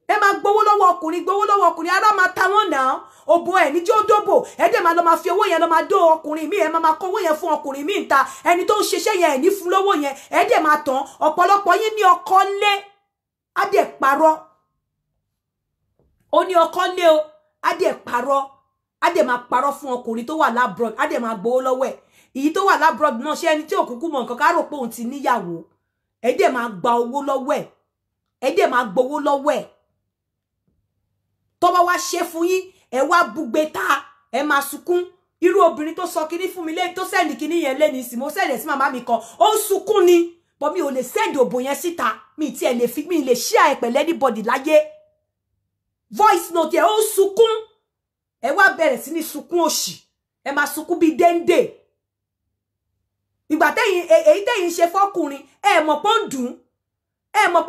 Ẹ máa gbowó lọ́wọ́ ọkùnrin ara máa ta wọ́n náà. Òbò ẹ̀ ní jẹ́ ó dóbò. Ẹ dẹ̀ máa lọ máa fi owó yẹn lọ máa dó ọkùnrin mi. Ẹ máa kó owó yẹn fún ọkùnrin mi níta. Ẹni tó ń ṣiṣẹ́ yẹn ẹ̀ ní fún lówó yẹn. Ẹ dẹ̀ máa tán. Ọ̀pọ̀lọpọ̀ yín ní ọkọ lé. Á dẹ̀ parọ́. Ó ní ọkọ lé o. Á dẹ̀ parọ́. Á dẹ̀ máa parọ́ fún ọkùnrin tó wà labroad. Á dẹ̀ máa gbowó lọ́wọ́ ẹ̀. Èyí tó wà labroad náà ṣé ẹni tí ò kúkú mọ̀ nǹkan ká rò pé òun ti níyàwó. Ẹ dẹ̀ máa gba owó lọ́wọ́ ẹ̀. Ẹ dẹ̀ máa gbowó lọ́wọ́ ẹ̀. Tó bá wá ṣe fún yín, ẹ wá bugbe ta, ẹ máa sunkún. Irú obìnrin tó sọ kíní fún mi lẹ́yìn tó send kíní yẹn lẹ́ni sí mo send sí màmá mi kan. Ó sunkún ni, but mi ò lè send òbò yẹn síta. Mi lè share ẹ pẹ̀lú anybody láyé. Voice note ẹ ó sunkún. Ẹ wá bẹ̀rẹ̀ sí ní sunkún òṣì. Ẹ máa sunkún bí dende. Ìgbà èyí tẹ́yin ṣe fọ́kùnrin ẹ mọ̀ pé ó dùn. Ẹ mọ̀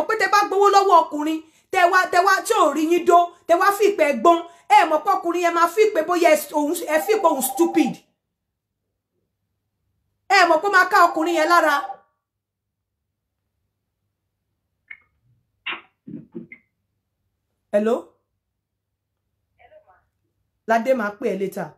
pé tẹ́ bá gbowó lọ́wọ́ ọkùnrin tẹ́ wá tí ò rí yín dó tẹ́ wá fi pé gbọ́n ẹ mọ̀ pé ọkùnrin yẹn máa fi pé bóyá ẹ fi pé òun stupid. Ẹ mọ̀ pé máa ká ọkùnrin yẹn lára. Hello? Hello ma. Ládé máa pè ẹ́ later.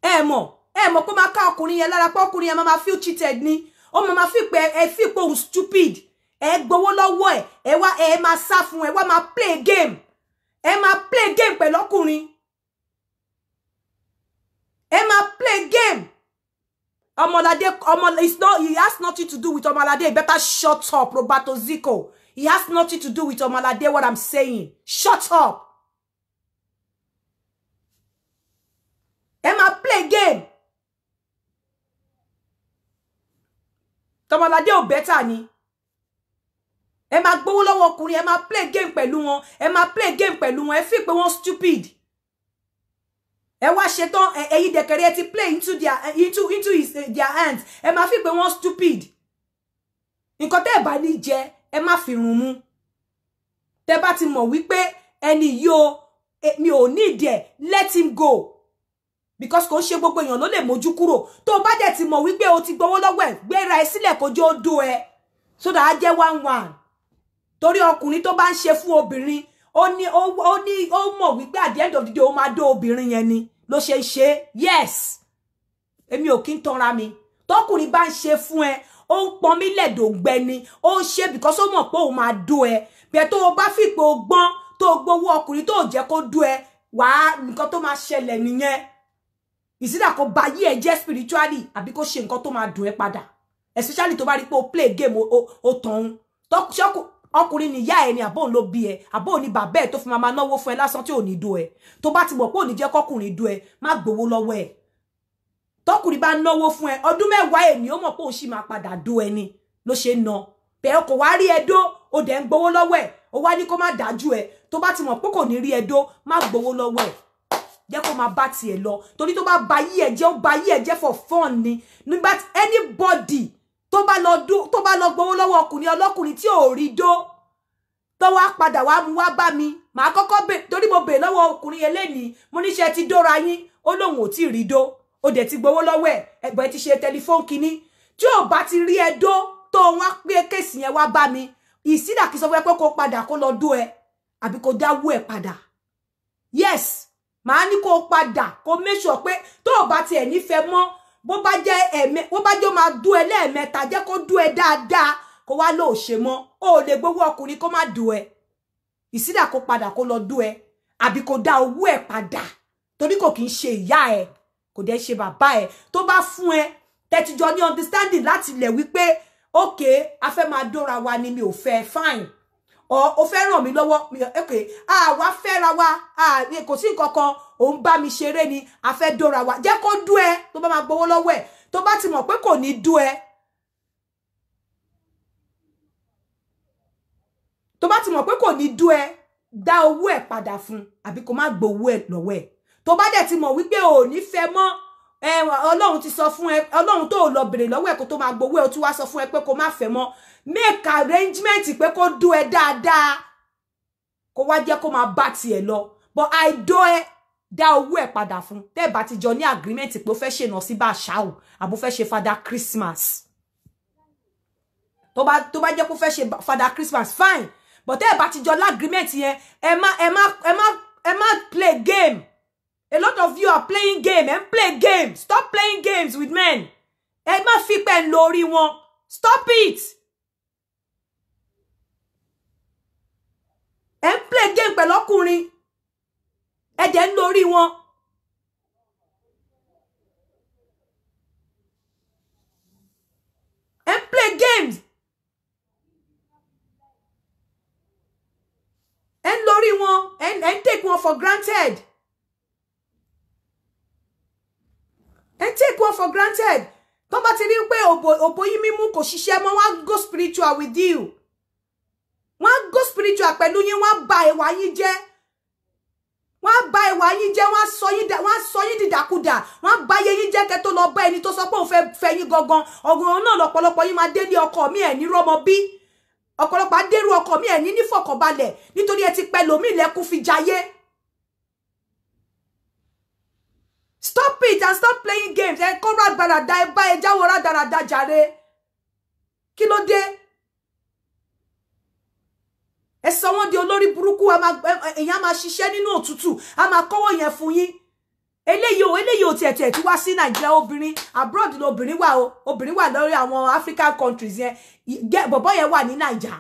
Ẹ mọ̀ pé máa ká ọkùnrin yẹn lára pé ọkùnrin yẹn máa feel cheated ni. Ó máa fi pé ẹ fi pé òun stupid. Ẹ gbowó lọ́wọ́ ẹ̀. Ẹ máa sá fún ẹ wá máa play game. Ẹ máa play game pẹ̀lú ọkùnrin. Ẹ máa play game. Ọmọládé it has nothing to do with Ọmọládé. You better shut up, Roberto Zico. It has nothing to do with Ọmọládé, what I'm saying. Shut up. Ẹ máa play game. Ọmọládé ò better ni. Ẹ máa gbowó lọ́wọ́ ọkùnrin, ẹ máa play game pẹ̀lú wọn. Ẹ máa play game pẹ̀lú wọn. Ẹ fi pé wọ́n stupid. Ẹ wá ṣetán ẹ̀yin dẹ̀kẹ̀rẹ̀ ti play into their hands. Ẹ máa fi pé wọ́n stupid. Nǹkan tẹ́ bá ní jẹ, ẹ má fi run mú. Tẹ́ bá ti mọ̀ wípé ẹni yo mi ò need ẹ, let him go. Because kò ṣe gbogbo èèyàn ló lè mójú kúrò. Tó bá dẹ̀ ti mọ̀ wípé o ti gbowó lọ́wọ́ ẹ̀, gbéra ẹ sílẹ̀ kó jẹ́ ó dó ẹ. So that á jẹ́ 1-1. Torí ọkùnrin tó bá ń ṣe fún obìnrin, ó mọ̀ wípé at the end of the day ó máa dó obìnrin yẹn ni. Ló ṣe ṣe. Yes. Èmi ò kí ń tanra mi. Tọkùnrin bá ń ṣe fún ẹ, ó ń pọn mí lẹ́dọ̀gbẹ ni. Ó ń ṣe because ó mọ̀ pé ó máa dó ẹ. Bẹ́ẹ̀ tó o bá fi pé o gbọ́n, tó gbowó ọkùnrin tó jẹ́ kó dó ẹ, wàá nǹkan tó máa ṣẹlẹ̀ nìyẹn. ìsídà kó ba yí ẹ jẹ́ spiritually àbí kó ṣe nǹkan tó máa dùn ẹ́ padà especially tó bá rí pé o play game o tọ̀hún ṣọ́kù ọkùnrin ni ìyá ẹ ni àbó ló bí ẹ àbó ni bàbá ẹ tó fi máa náwó fún ẹ lásán tí ò ní do ẹ tó bá ti mọ̀ pé ò ní jẹ́ kọkùnrin do ẹ má gbowó lọ́wọ́ ẹ tọkùnrin bá náwó fún ẹ ọdún mẹ́wàá ẹ ní ó mọ̀ pé òun sì máa padà do ẹ ni ló ṣe ná bẹ́ẹ̀ kò wá rí ẹdó ó dẹ̀ ń gbowó lọ́wọ́ ẹ ó wá ní kó má dájú ẹ tó bá ti mọ̀ pé kò ní rí ẹdó má gbowó lọ́wọ́ ẹ jẹ́ kó máa bá tiẹ̀ lọ torí tó bá ba yí ẹ jẹ́ ó ba yí ẹ jẹ́ for fun ni nígbà tí anybody tó bá lọ gbowó lọ́wọ́ ọkùnrin ọlọ́kùnrin tí ò rí dó tó wá padà wá mú wá bá mi màá kọ́kọ́ bè torí mo bè lọ́wọ́ ọkùnrin eléyìí mo níṣẹ́ ti dóra yín ó lóun ò tí rí dó ó dẹ̀ ti gbowó lọ́wọ́ ẹ̀ ẹgbẹ́ ti ṣe tẹlifóònù kínní tí ò bá ti rí ẹ dó tó wá pé kéèsì yẹn wá bá mi ìsídà kí sọ fún ẹ pé kó padà kó lọ dó ẹ àbí kó dáwó ẹ padà yes màá ní kó padà kó make sure pé tó o bá tiẹ̀ nífẹ̀ẹ́ mọ́ bó bá jẹ́ ó máa dú ẹ lẹ́ẹ̀mẹ́ta jẹ́ kó dú ẹ dáadáa kó wá lóò ṣe mọ́ ó lè gbowó ọkùnrin kó má dú ẹ ìsídà kó padà kó lọ dú ẹ àbí kó dá owó ẹ padà torí kò kì í ṣe ìyá ẹ kò dẹ̀ ṣe bàbá ẹ tó bá fún ẹ tẹ́tijọ́ ní understanding láti lẹ̀ wípé okay a fẹ́ máa dóra wa ni mi ò fẹ́ fine o fẹ́ ràn mí lọ́wọ́ okay wá fẹ́ra wa kò sí nǹkan kan òun bá mi ṣeré ni a fẹ́ dóra wa jẹ́ kó dú ẹ tó bá máa gbowó lọ́wọ́ ẹ tó bá ti mọ̀ pé kò ní dú ẹ tó bá ti mọ̀ pé kò ní dú ẹ dá owó ẹ padà fún àbí kó má gbowó ẹ lọ́wọ́ ẹ tó bá dẹ̀ ti mọ̀ wípé ò ní fẹ́ mọ́ Ọlọ́run ti sọ fún ẹ Ọlọ́run tó lọ bèrè lọ́wọ́ ẹ kó tó máa gbowó ẹ ó tún wá sọ fún ẹ pé kó má fẹ́ mọ́ make arrangement pé kó dú ẹ dáadáa kó wá jẹ́ kó máa bá tiẹ̀ lọ but àìdó ẹ dá owó ẹ padà fún tẹ́ bá ti jọ ní agreement pé ó fẹ́ ṣe náà sí bá ṣáò àbó fẹ́ ṣe Father Christmas tó bá jẹ́ kó fẹ́ ṣe Father Christmas fine but tẹ́ bá ti jọ ní agreement yẹn ẹ má play game. A lot of you are playing game and play games. Stop playing games with men. Ẹ má fi pé lórí wọn. Stop it. Ẹ play game pẹ̀lú ọkùnrin. Ẹ dẹ̀ ń lórí wọn. Ẹ play games. Ẹ ń lórí wọn. Ẹ take one for granted. And take one for granted. Tó bá ti rí pé òbò yín mímú kò ṣiṣẹ́ mọ́, wọ́n go spiritual with you. Wọ́n go spiritual pẹ̀lú yín, wọ́n bà ìwà yín jẹ́. Wọ́n bà ìwà yín jẹ́, wọ́n sọ yín dìdàkudà. Wọ́n bà yé yín jẹ́ kẹ́ tó lọ bá ẹni tó sọ pé òun fẹ́ yín gangan. Ọ̀gùn náà lọ́pọ̀lọpọ̀ yín máa dé ní ọkọ mi ẹ̀ ní rọ́mọ bí. Ọ̀pọ̀lọpọ̀ adérú ọkọ mi ẹ̀ ní nífọ̀kànbalẹ̀ nítorí ẹ ti pẹ́ lómi ilẹ̀kùn fi jayé. Stop it and stop playing games. Ẹ kó rádaràda ẹ bá ẹ jáwọ́ rádaràda jàre. Kí ló dé? Ẹ sọ wọ́n di olórí burúkú, èyàn máa ṣiṣẹ́ nínú òtútù, a máa kọ́wọ́ yẹn fún yín. Eléyìí ò tiẹ̀ tí wá sí Nàìjíríà obìnrin, abroad lobìnrin wà o, obìnrin wà lórí àwọn African countries yẹn. Bọ̀bọ́ yẹn wà ní Nàìjà.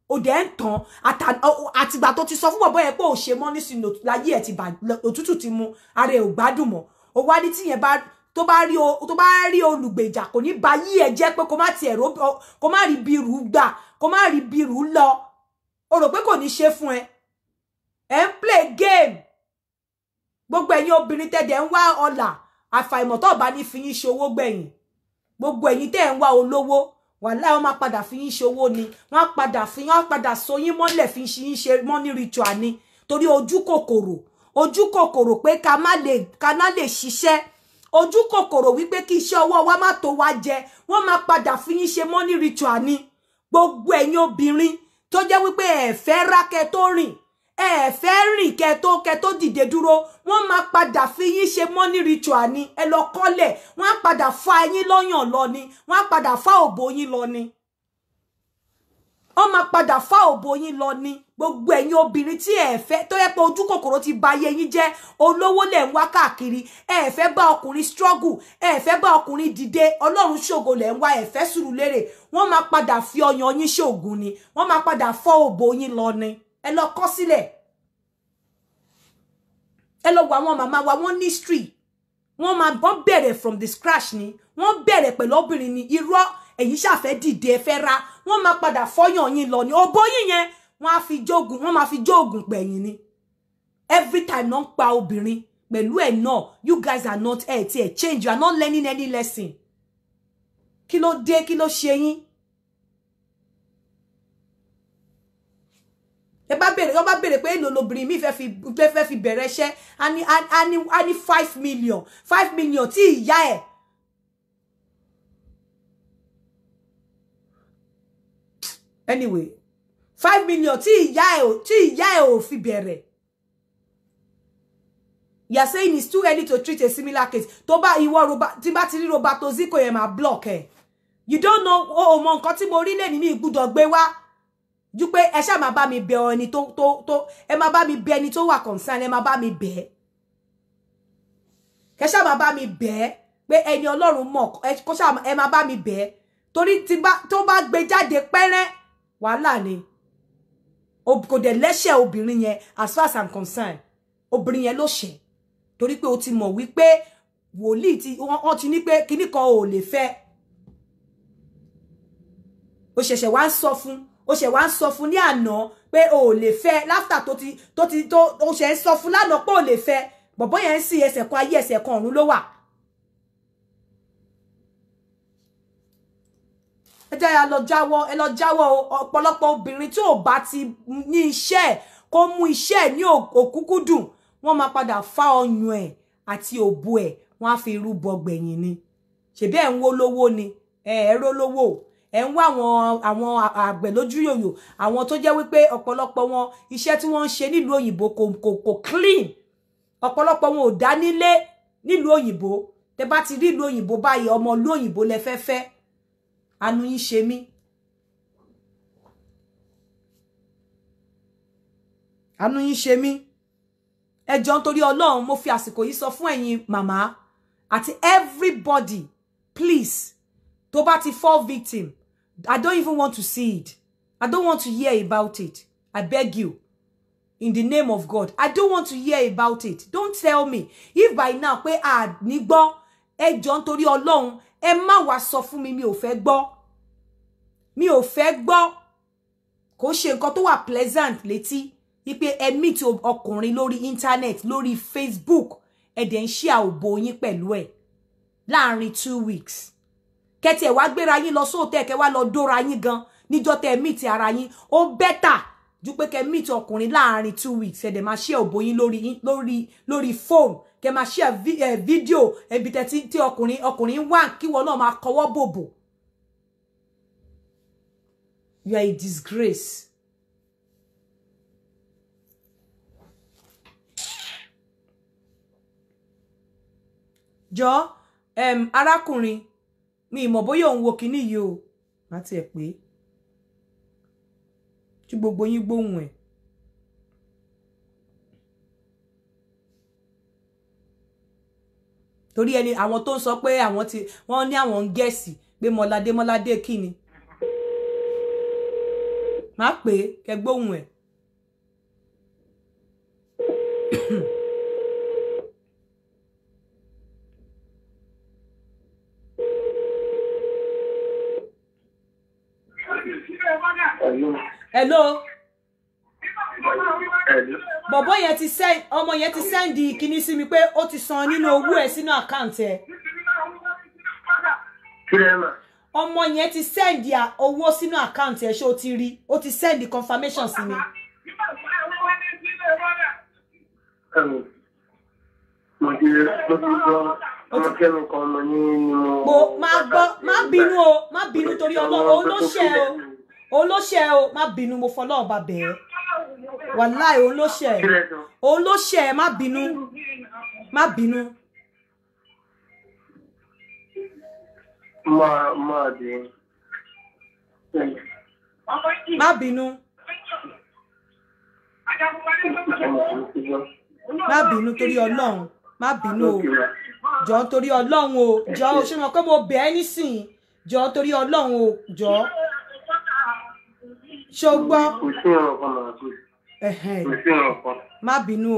Ó dẹ̀ ń tàn àtìgbà tó ti sọ fún bọ̀bọ́ yẹn pé ò ṣe mọ́ nísìnyí láyé ẹ̀ ti bà òtútù ti mú, ara ẹ̀ ò gbádùn mọ́. Ó wá ní tí yẹn tó bá rí olùgbèjà kò ní ba yí ẹ jẹ́ pé kó má rí bírù gbà kó má rí bírù lọ o rò pé kò ní ṣe fún ẹ ń play game gbogbo ẹ̀yin obìnrin tẹ́dẹ̀ ń wá ọlà àfàìmọ̀ tó bá ní fi yín ṣòwò gbẹ̀yìn gbogbo ẹ̀yin tẹ́ ń wá olówó wàláhì wọ́n máa padà fi yín ṣòwò ni wọ́n padà so yín mọ́lẹ̀ fi yín ṣe money ritual ni torí ojú kòkòrò pé ká má lè ṣiṣẹ́ ojú kòkòrò wípé kí iṣẹ́ ọwọ́ wa má tó wá jẹ wọ́n máa padà fi yín ṣe money ritual ni gbogbo ẹ̀yin obìnrin tó jẹ́ wípé ẹ fẹ́ rákẹ́ tó rìn ẹ fẹ́ rìn kẹ́ tó dìde dúró wọ́n máa padà fi yín ṣe money ritual ni ẹ lọ kọ́lẹ̀ wọ́n á padà fa yín lọ́yàn lọ ni wọ́n á padà fa òbò yín lọ ni wọ́n máa padà fa òbò yín lọ ni gbogbo ẹ̀yin obìnrin tí ẹ fẹ́ tó yẹ pé ojú kòkòrò ti ba ayé yín jẹ́ olówó lẹ̀ ń wá káàkiri ẹ fẹ́ bá ọkùnrin struggle ẹ fẹ́ bá ọkùnrin dìde Ọlọ́run ṣògo lẹ̀ ń wá ẹ fẹ́ sùúrù lérè wọ́n máa padà fi ọyàn yín ṣògùn ni wọ́n máa padà fọ́ òbò yín lọ ni ẹ lọ kọ sílẹ̀ ẹ lọ wo àwọn màmá wa wọ́n ní history wọ́n máa bọ́ bẹ̀rẹ̀ from the scratch ni wọ́n bẹ̀rẹ̀ pẹ̀lú obìnrin ni irọ́ ẹ̀yin ṣàfẹ́ dìde ẹ fẹ́ ra wọ́n máa padà fọ́yàn yín lọ ni òbó yín yẹn wọ́n á fi jogun wọ́n máa fi jogun pẹ̀yìn ni every time non pa obìnrin pẹ̀lú ẹ̀ náà you guys are not change you are not learning any lesson kí ló dé kí ló ṣe yín ẹ bá bèrè pé èlò lobìnrin mi fẹ́ fi bẹ̀rẹ̀ iṣẹ́ a ní 5 million tí ìyá ẹ̀ anyway 5 million tí ìyá ẹ̀ ò fi bẹ̀rẹ̀. You are saying it's too early to treat a similar case. Tó bá ìwọ tí bá ti rí Roberto Zico yẹn máa block ẹ. You don't know o mọ nǹkan tí mo rí lẹ́ni mi gbọ́dọ̀ gbé wá. Ju pé ẹ ṣá máa bá mi bẹ̀ ẹni tó ẹ máa bá mi bẹ̀ ẹni tó wà concern ẹ máa bá mi bẹ̀. Kẹ́ ṣá máa bá mi bẹ̀ pé ẹni Ọlọ́run mọ̀ kó ṣá ẹ máa bá mi bẹ̀. Torí tó bá gbé jáde pẹ́rẹ́ wàhálà ni. Kò dẹ̀ lẹ́ṣẹ̀ obìnrin yẹn as far as I'm concerned. Obìnrin yẹn ló ṣẹ̀. Torí pé o ti mọ̀ wípé wòlíì tí wọ́n ti ní pé kíní kan ò lè fẹ́ o ṣẹ̀ṣẹ̀ wá ń sọ fún ní àná pé o ò lè fẹ́ láfta tó o ṣẹ̀ ń sọ fún lánàá pé o lè fẹ́ bọ̀bọ́ yẹn ń sí ẹsẹ̀ kan ayé ẹsẹ̀ kan ọ̀run ló wà. ẹ lọ jáwọ́ ọ̀pọ̀lọpọ̀ obìnrin tí ò bá ti ní iṣẹ́ kó mú iṣẹ́ ní òkúkúdùn wọ́n máa padà fá ọyàn ẹ̀ àti òbò ẹ̀ wọ́n á fi rúbọ gbẹ̀yìn ni ṣebí ẹ̀ ń wó lówó ni ẹ̀rọ lówó ẹ̀ ń wá àwọn àgbẹ̀ lójú yòyò àwọn tó jẹ́ wípé ọ̀pọ̀lọpọ̀ wọn iṣẹ́ tí wọ́n ń ṣe nílùú òyìnbó kò clean ọ̀pọ̀lọpọ̀ wọn ò dá nílé nílùú òyìnbó tẹ́ bá ti rí ìlú òyìnbó báyìí ọmọ ìlú òyìnbó lẹ fẹ́ àánú yín ṣe mí àánú yín ṣe mí ẹ jọ̀ọ́ nítorí Ọlọ́run mo fi àsìkò yìí sọ fún ẹ̀yin màmá àti everybody please tó bá ti fall victim I don't even want to see it I don't want to hear about it I beg you in the name of God I don't want to hear about it don't tell me if by now pé a ní gbọ́ ẹ jọ̀ọ́ nítorí Ọlọ́run ẹ má wá sọ fún mi ò fẹ́ gbọ́ kò ṣe nǹkan tó wà pleasant létí ipe ẹ meet ọkùnrin lórí internet lórí Facebook ẹ dẹ̀ ń share òbò yín pẹ̀lú ẹ̀ láàrin 2 weeks kẹ́tì ẹ̀ wá gbéra yín lọ sóòtẹ́ kẹ́ wá lọ dóra yín gan níjọ́ tẹ́ meet ara yín ó better ju pé kẹ́ meet ọkùnrin láàrin 2 weeks ẹ dẹ̀ máa share òbò yín lórí phone kẹ́ máa share video ẹbí tí ọkùnrin wà kí wọ́n náà máa kọwọ́ bòbò. You are a disgrace. Jọ arákùnrin mi mọ̀ bóyá òun wo kíní yìí o má tiẹ̀ pé tí gbogbo yín gbóhùn ẹ̀ torí ẹni àwọn tó ń sọ pé wọ́n ní àwọn ń gẹ̀ẹ́sì pé mọ́ládé kíni má pé kẹ́ gbóhùn ẹ̀. Hello. Bọ̀bọ́ yẹn ti send ọmọ yẹn ti send kíní sí mi pé ó ti san nínú owó ẹ̀ sínú account ẹ̀. Ọmọ yẹn ti send owó sínú account ẹ̀ ṣé o ti rí? Ó ti send confirmation sí mi. Má bínú torí Ọlọ́run olóṣè o má bínú mo fọlọ́run bá bẹ̀ ẹ́ wàláì olóṣè má bínú má bínú. Má bínú torí Ọlọ́run má bínú o jọ̀ọ́ torí Ọlọ́run o jọ̀ọ́ o ṣe mọ̀ pé mo bẹ̀ ẹ́ nísìnyí jọ̀ọ́ torí Ọlọ́run o jọ̀ọ́ ṣó gbọ́ má bínú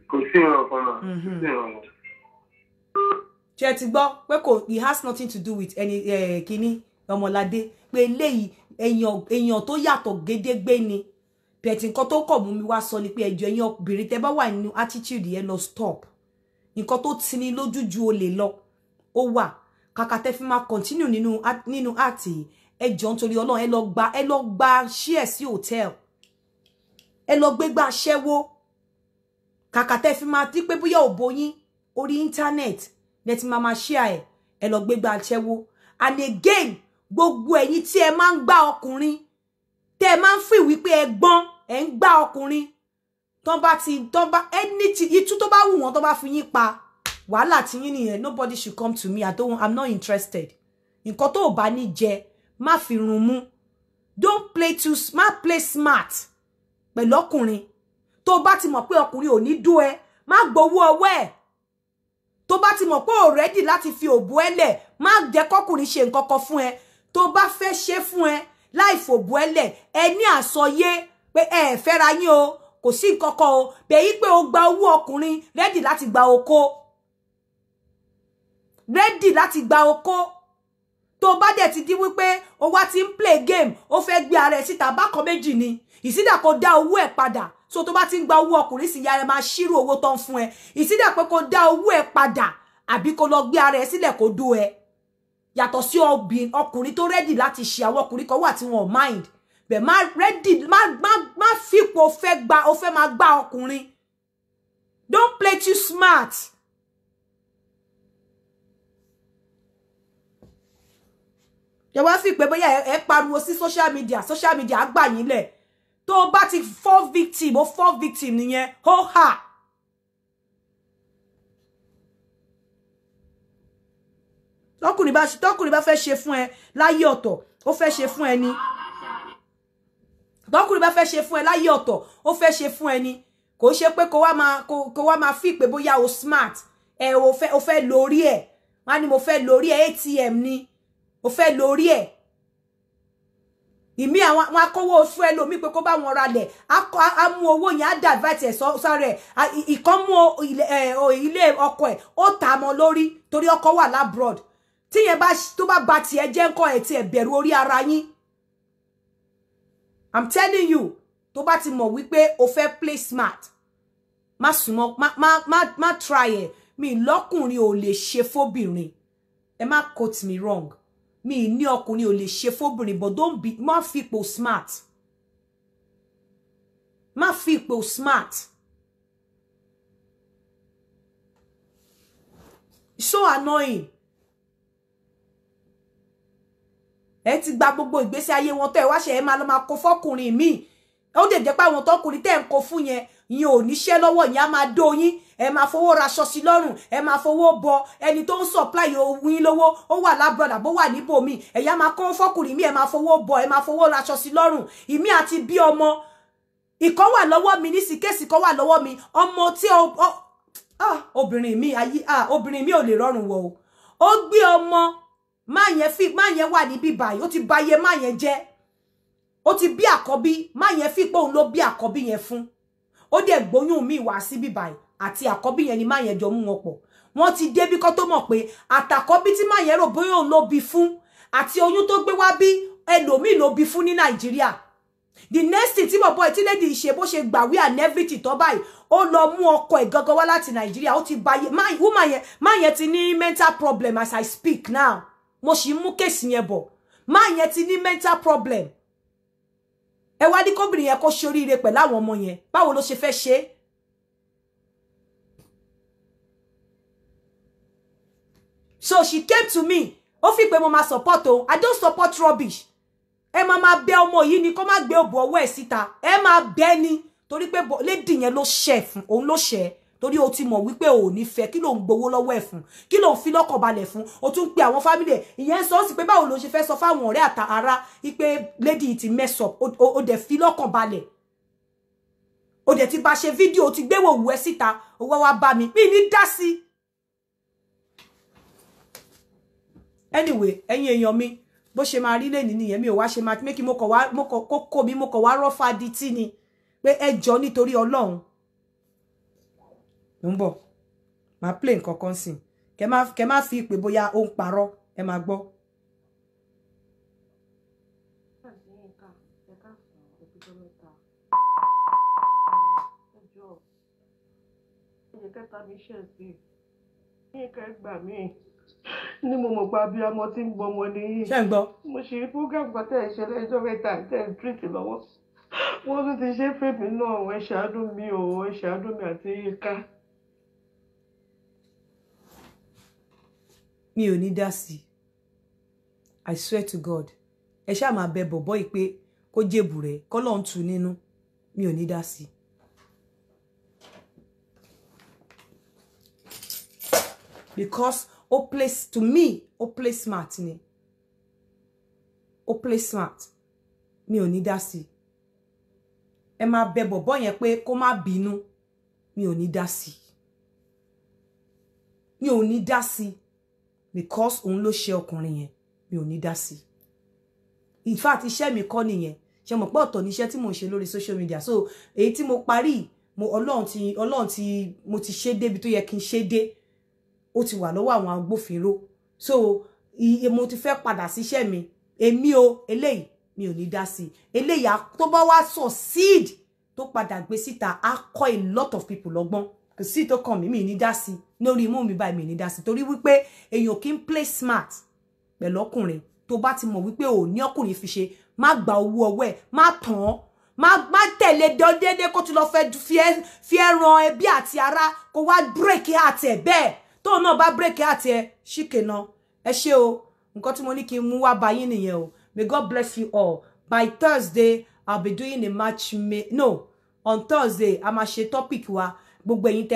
o Kò sí nǹkan mà. Kò sí nǹkan. Ṣé ti gbọ́ pé it has nothing to do with any kíní Ọmọládé pé eléyìí èèyàn tó yàtọ̀ gédégbé ni. Bẹ̀tì nǹkan tó kọ̀ mú mi wá sọ ni pé ẹjọ́ ẹ̀yin obìnrin tẹ́ bá wà nínú attitude yẹn lọ stop. Nǹkan tó ti ní lójú ju olè lọ ó wà. Kàkà tẹ́ fi máa continue nínú àti ẹjọ́ nítorí Ọlọ́run ẹ lọ gba share sí hotel. Ẹ lọ gbégbá aṣẹ́wó. Kàkà tẹ́ fi máa tí pé bóyá òbó yín orí internet let mama share ẹ lọ gbégbá aṣẹ́wó. And again gbogbo ẹ̀yin tí ẹ máa ń gbá ọkùnrin tẹ́ ẹ máa ń fi wí pé ẹ gbọ́n ẹ ń gbá ọkùnrin ton bá anything itu tó bá wù wọ́n tó bá fi yín pa wàhálà tí yín nìyẹn. Nobody should come to me. I'm not interested. Nǹkan tó bá ní jẹ má fi run mú. Don't play smart pẹ̀lú ọkùnrin. Tó bá ti mọ̀ pé ọkùnrin ò ní dú ẹ má gbowó ọwọ́ ẹ̀. Tó bá ti mọ̀ pé o ready láti fi òbú ẹlẹ̀ má jẹ́ kọ́kùnrin ṣe nǹkan kan fún ẹ. Tó bá fẹ́ ṣe fún ẹ láì fòbú ẹlẹ̀ ẹ ní àsọyé pé ẹ fẹ́ra yín o kò sí nǹkan kan o bẹ́ẹ̀ pé o gba owó ọkùnrin ready láti gba oko. Ready láti gba oko. Tó bá dẹ̀ ti di wípé o wá ti ń play game o fẹ́ gbé ara ẹ̀ síta bákan méjì ni. Ìsídà kó dá owó ẹ̀ padà. So tó bá ti ń gba owó ọkùnrin sì ya ẹ máa ṣírò owó tán fún ẹ. Ìsídà pé kó dá owó ẹ̀ padà àbí kó lọ gbé ara ẹ̀ sílẹ̀ kó dó ẹ. Yàtọ̀ sí ọkùnrin tó ready láti ṣe àwọn ọkùnrin kan wà tí wọn ò mind. Bẹ̀ má ready má fipò o fẹ́ máa gbá ọkùnrin. Don't play too smart. Yẹ wá fi pé bóyá ẹ pariwo sí social media àgbà yín lẹ̀. Tó bá ti fall victim nìyẹn ho ha. Tọkùnrin bá fẹ́ ṣe fún ẹ láyé ọ̀tọ̀ ó fẹ́ ṣe fún ẹ ni. Tọkùnrin bá fẹ́ ṣe fún ẹ láyé ọ̀tọ̀ ó fẹ́ ṣe fún ẹ ni. Kò ṣe pé kó wá máa fi pé bóyá o smart o fẹ́ lórí ẹ̀. Wọ́n ní mo fẹ́ lórí ẹ̀ ATM ni. O fẹ́ lórí ẹ̀. Ìmí àwọn akówó fún ẹlòmí pé kó bá wọn ralẹ̀ á mú owó yẹn á divert ẹ̀ sáré ìkan mú ilé ọkọ ẹ̀ ó tà mọ́ lórí torí ọkọ wà labroad. Tí yẹn tó bá tiẹ̀ jẹ́ ńkọ́ ẹ̀ tí ẹ̀ bẹ̀rù orí ara yín. I'm telling you tó bá ti mọ̀ wípé o fẹ́ play smart má súnmọ́ má try ẹ̀. Mi lọ́kùnrin ò lè ṣe fóbìnrin. Ẹ má quote me wrong. Mi ní ọkùnrin ò lè ṣe fóbìnrin but don't be má fi ipò smart. Má fi ipò smart. So annoying. Ẹ ti gba gbogbo ìgbésí ayé wọn tó ẹ wá ṣe ẹ máa lọ máa kó fọ́kùnrin mi. Ó dẹ̀ jẹ́ pé àwọn tọkùnrin tẹ́ ń kó fún yẹn yín ò níṣẹ́ lọ́wọ́ yín á máa dó yín. Ẹ máa fowó raṣọ sí lọ́rùn, ẹ máa fowó bọ ẹni tó ń supply owó yín lówó, ó wà lábrọ̀dà bó wà níbò mi. Ẹ̀yà máa kó fọ́kùnrin mi, ẹ máa fowó bọ, ẹ máa fowó raṣọ sí lọ́rùn. Ìmí àti bí ọmọ. Ìkan wà lọ́wọ́ mi ní síkèsì kan wà lọ́wọ́ mi. Ọmọ tí obìnrin mi ò lè rọrùn wọ̀ o. Ó gbé ọmọ má yẹn wà níbí báyìí, ó ti báyé má yẹn jẹ́. Ó ti bí àkọ́bí, má yẹn fi pé òun ló bí àkọ́bí yẹn fún. Ó dẹ̀ gbóyún mi wá síbí báyìí. Àti àkọ́bí yẹn ni má yẹn jọ mú wọn pọ̀. Wọ́n ti dé bí kó tó mọ̀ pé àtàkọ́bí tí má yẹn rò bóyá òun ló bí fún àti oyún tó gbé wá bí ẹlòmíì ló bí fún ní Nàìjíríà. The next thing tí bọ̀bọ̀ tí lady ṣe bó ṣe gbàwé and everything tó báyìí ó lọ mú ọkọ ẹ̀ gangan wá láti Nàìjíríà. Ó ti báyé má yẹn ti ní mental problem as I speak now. Mo sì mú kéèsì yẹn bọ̀. Má yẹn ti ní mental problem. Ẹ wá ní kóbìnrin yẹn kó ṣoríire pẹ̀lú àwọn ọmọ yẹn. Báwo ló ṣe fẹ́ ṣe? So she came to me. Ó fi pé mo máa support o. I don't support rubbish. Ẹ máa bẹ ọmọ yìí ni kó má gbé òbò ọwọ́ ẹ̀ síta. Ẹ máa bẹ ni torí pé lady yẹn ló ṣe fún. Òun ló ṣe torí ó ti mọ̀ wípé ó ní fẹ́ kí ló ń gbowó lọ́wọ́ ẹ̀ fún. Kí ló ń fi lọ́kàn balẹ̀ fún. Ó tún pe àwọn family ẹ̀. Ìyẹn sọ sí pé báwo ló ṣe fẹ́ sọ fáwọn ọ̀rẹ́ àtàrà ipe lady ti mess up. Ó dẹ̀ fi lọ́kàn balẹ̀. Ó dẹ̀ ti bá ṣe fídíò ó ti gbé wò wù ẹ́ síta. Ó wá bá mi. Mi ní dá sí. Anyway, ẹ̀yin èèyàn mi bó ṣe máa rí lẹ́ni nìyẹn mi ò wá ṣe máa make mo kọ̀ wá rọ́fà di tí ni pé ẹ jọ̀ọ́ nítorí Ọlọ́run Mbo. Ma play nǹkan kan sin. Kẹ́ má fi pé bóyá ó ń parọ́, ẹ má gbọ́. Ní mo mọ̀ pa bí ọmọ tí ń gbọmọ ní. Ṣé ń gbọ́? Mo ṣe program kan tẹ́ ìṣẹ̀lẹ̀ ẹjọ́ mẹ́ta tẹ́ treat lọ́wọ́. Wọ́n tún ti ṣe fèmí náà ẹ ṣàánú mi o, ẹ ṣàánú mi àti Yínká. Mi ò ní dá sí. I swear to God. Ẹ ṣá máa bẹ bọ̀bọ́ yìí pé kó jèbù rẹ̀, kó lọ́n tú nínú. Mi ò ní dá sí. Because ó play to me, ó play smart ni. Ó play smart. Mi ò ní dá sí. Ẹ máa bẹ bọ̀bọ́ yẹn pé kó má bínú. Mi ò ní dá sí. Mi ò ní dá sí. Because òun ló ṣe ọkùnrin yẹn. Mi ò ní dá sí. In fact, iṣẹ́ mi kọ́ nìyẹn. Ṣé mọ̀ pé ọ̀tọ̀ ni iṣẹ́ tí mo ń ṣe lórí social media. So, èyí tí mo parí, Ọlọ́run tí mo ti ṣe débi tó yẹ kí n ṣe dé. Ó ti wà lọ́wọ́ àwọn agbófinró. So, mo ti fẹ́ padà sí iṣẹ́ mi. Èmi o, eléyìí mi ò ní dá sí. Eléyìí tó bá wá succeed tó padà gbé síta, á kọ́ a lot of people lọ́gbọ́n. Kò sí tó kàn mí, mi ní dá sí. Lórí imú mi báyìí mi ní dá sí. Torí wípé èèyàn kì í play smart pẹ̀lú ọkùnrin. Tó bá ti mọ̀ wípé ò ní ọkùnrin fi ṣe, má gba owó ọwọ́ ẹ̀, má tàn, má tẹ̀lé dédé kó tún lọ fẹ́ fi ran ẹbí àti ará kó wá break heart ẹ̀ bẹ́ẹ̀. Tó náà bá break heart ẹ̀, ṣìkènà. Ẹ ṣé o. Nǹkan tí mo ní kí n mú wá bá yín nìyẹn o. May God bless you all. By Thursday, I'll be doing a match. No, on Thursday, a máa ṣe topic wa. Gbogbo ẹ̀yin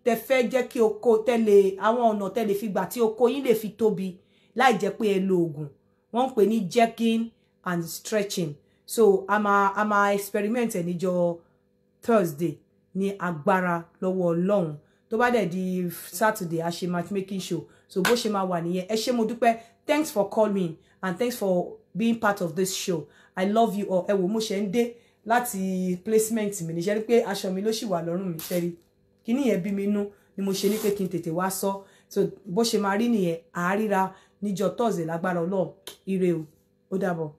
tẹ́ fẹ́ jẹ́ kí oko tẹ́lẹ̀ àwọn ọ̀nà tẹ́lẹ̀ fi gbà tí oko yín lè fi tóbi láì jẹ́ pé ẹ lo oògùn. Wọ́n pè ní jerking and stretching. So a máa experiment ẹ̀ níjọ́ Thursday ní agbára lọ́wọ́ Ọlọ́run. Tó bá dẹ̀ di Saturday a ṣe matchmaking show. So bó ṣe máa wà nìyẹn. Ẹ ṣé mo dúpẹ́. Thanks for calling and thanks for being part of this show. I love you all. Ẹ wò mo ṣe ń dé láti placement mi ní ṣe rí pé aṣọ mi ló ṣì wà lọ́rùn mi ṣe rí. Kíní yẹn bí mi nú ni mo ṣe ní pé kí n tètè wá sọ. So bó ṣe máa rí nìyẹn. A ríra níjọ́ Thursday lágbára Ọlọ́run. Ire o. Ó dàbọ̀.